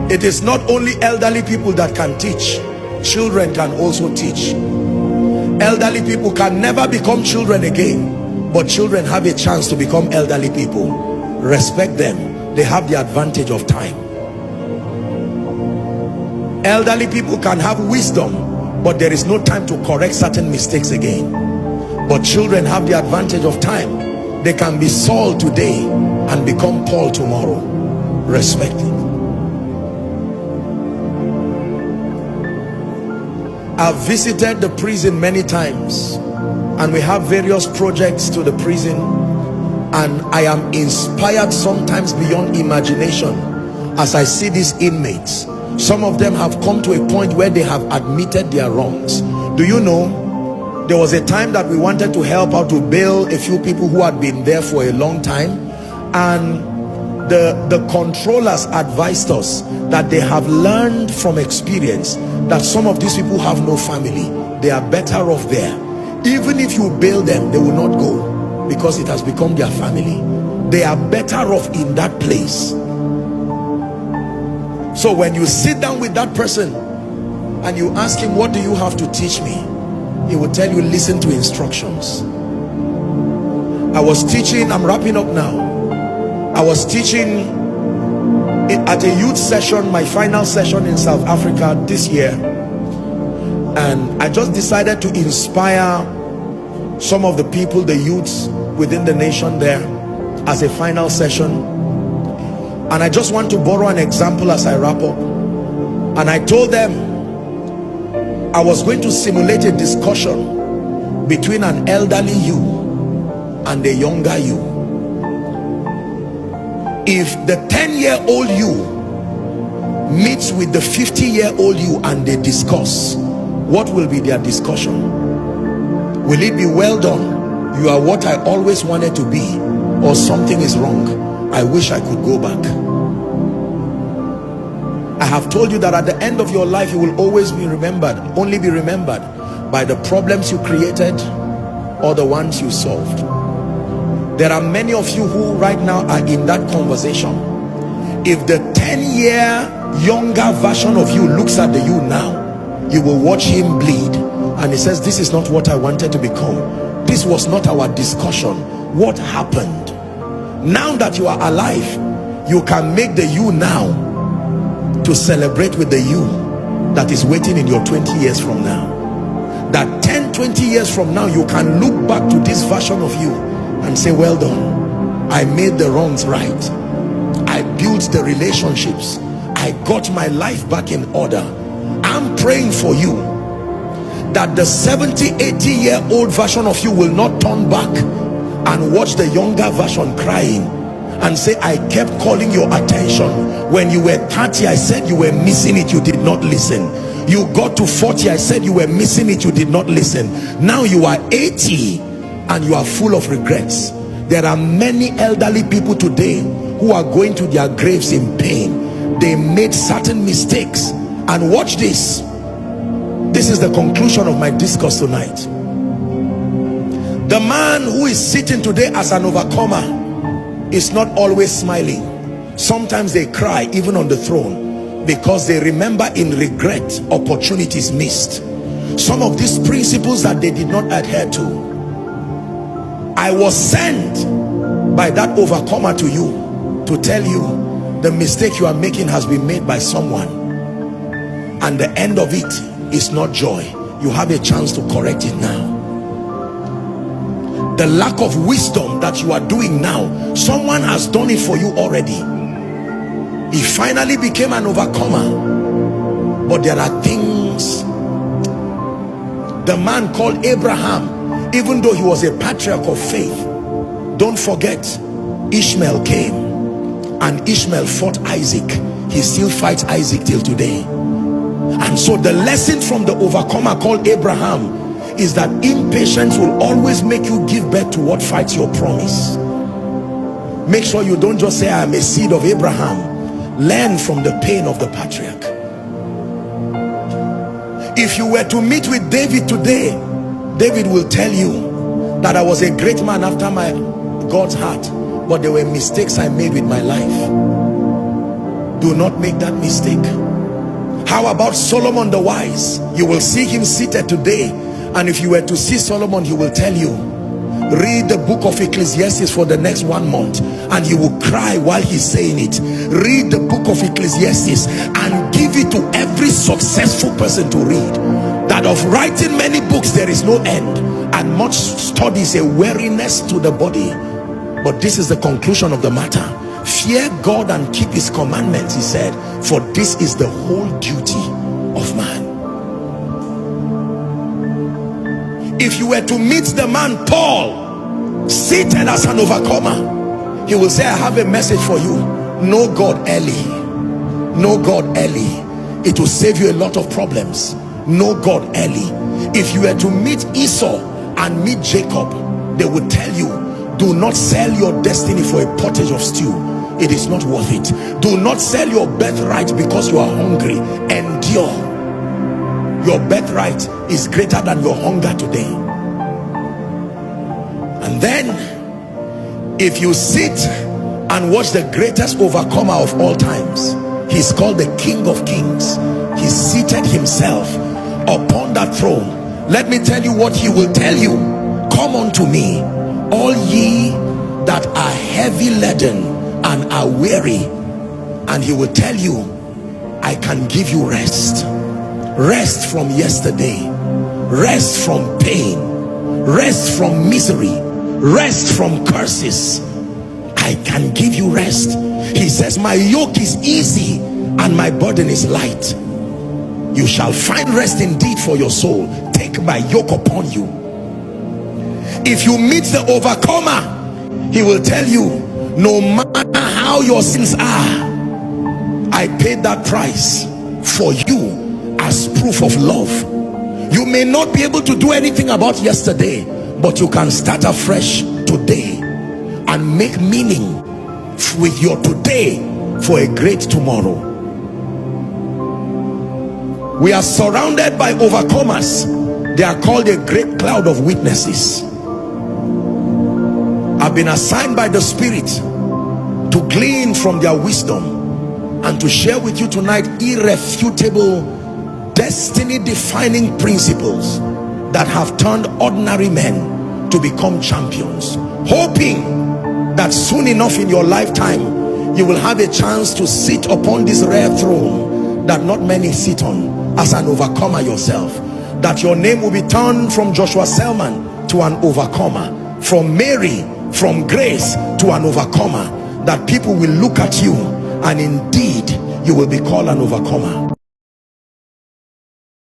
It is not only elderly people that can teach, children can also teach. Elderly people can never become children again, but children have a chance to become elderly people. Respect them. They have the advantage of time. Elderly people can have wisdom, but there is no time to correct certain mistakes again. But children have the advantage of time. They can be Saul today and become Paul tomorrow. Respect it. I've visited the prison many times, and we have various projects to the prison, and I am inspired sometimes beyond imagination as I see these inmates. Some of them have come to a point where they have admitted their wrongs. Do you know, there was a time that we wanted to help out to bail a few people who had been there for a long time, and the controllers advised us that they have learned from experience that some of these people have no family. They are better off there. Even if you bail them, they will not go, because it has become their family. They are better off in that place. So when you sit down with that person and you ask him, what do you have to teach me? He will tell you, listen to instructions. I was teaching, I'm wrapping up now. I was teaching at a youth session, my final session in South Africa this year, and I just decided to inspire some of the people, the youths within the nation there, as a final session. And I just want to borrow an example as I wrap up. And I told them I was going to simulate a discussion between an elderly you and a younger you. If the 10-year-old you meets with the 50-year-old you and they discuss, what will be their discussion? Will it be, well done, you are what I always wanted to be, or something is wrong, I wish I could go back? I have told you that at the end of your life you will always be remembered, only be remembered by the problems you created or the ones you solved. There are many of you who right now are in that conversation. If the 10-year younger version of you looks at the you now, you will watch him bleed, and he says, this is not what I wanted to become. This was not our discussion. What happened? Now that you are alive, you can make the you now to celebrate with the you that is waiting in your 20 years from now. That 10-20 years from now, you can look back to this version of you and say, well done, I made the wrongs right, I built the relationships, I got my life back in order. I'm praying for you that the 70-80-year-old version of you will not turn back and watch the younger version crying and say, I kept calling your attention. When you were 30, I said you were missing it, you did not listen. You got to 40, I said you were missing it, you did not listen. Now you are 80 and you are full of regrets. There are many elderly people today who are going to their graves in pain. They made certain mistakes, and watch this. This is the conclusion of my discourse tonight. The man who is sitting today as an overcomer is not always smiling. Sometimes they cry even on the throne, because they remember in regret opportunities missed, some of these principles that they did not adhere to. I was sent by that overcomer to you to tell you the mistake you are making has been made by someone, and the end of it is not joy. You have a chance to correct it now. The lack of wisdom that you are doing now, someone has done it for you already. He finally became an overcomer. But there are things. The man called Abraham, even though he was a patriarch of faith, don't forget, Ishmael came and Ishmael fought Isaac. He still fights Isaac till today. And so the lesson from the overcomer called Abraham is that impatience will always make you give birth to what fights your promise. Make sure you don't just say, I am a seed of Abraham. Learn from the pain of the patriarch. If you were to meet with David today, David will tell you that I was a great man after my God's heart, but there were mistakes I made with my life. Do not make that mistake. How about Solomon the wise? You will see him seated today, and if you were to see Solomon, he will tell you, read the book of Ecclesiastes for the next 1 month, and you will cry while he's saying it. Read the book of Ecclesiastes and give it to every successful person to read. That of writing many books there is no end, and much study is a weariness to the body. But this is the conclusion of the matter. Fear God and keep his commandments, he said, for this is the whole duty of man. If you were to meet the man Paul, seated as an overcomer, he will say, I have a message for you. Know God early. Know God early. It will save you a lot of problems. Know God early. If you were to meet Esau and meet Jacob, they would tell you, do not sell your destiny for a pottage of stew. It is not worth it. Do not sell your birthright because you are hungry. Endure. Your birthright is greater than your hunger today. And then, if you sit and watch the greatest overcomer of all times, he's called the King of Kings. He seated himself upon that throne. Let me tell you what he will tell you. Come unto me, all ye that are heavy laden and are weary, and he will tell you, I can give you rest. Rest from yesterday, rest from pain, rest from misery, rest from curses. I can give you rest. He says, my yoke is easy and my burden is light. You shall find rest indeed for your soul. Take my yoke upon you. If you meet the overcomer, he will tell you, no matter how your sins are, I paid that price for you as proof of love. You may not be able to do anything about yesterday, but you can start afresh today and make meaning with your today for a great tomorrow. We are surrounded by overcomers. They are called a great cloud of witnesses. I've been assigned by the Spirit to glean from their wisdom and to share with you tonight irrefutable, destiny-defining principles that have turned ordinary men to become champions, hoping that soon enough in your lifetime you will have a chance to sit upon this rare throne that not many sit on as an overcomer yourself. That your name will be turned from Joshua Selman to an overcomer, from Mary, from Grace to an overcomer. That people will look at you and indeed you will be called an overcomer.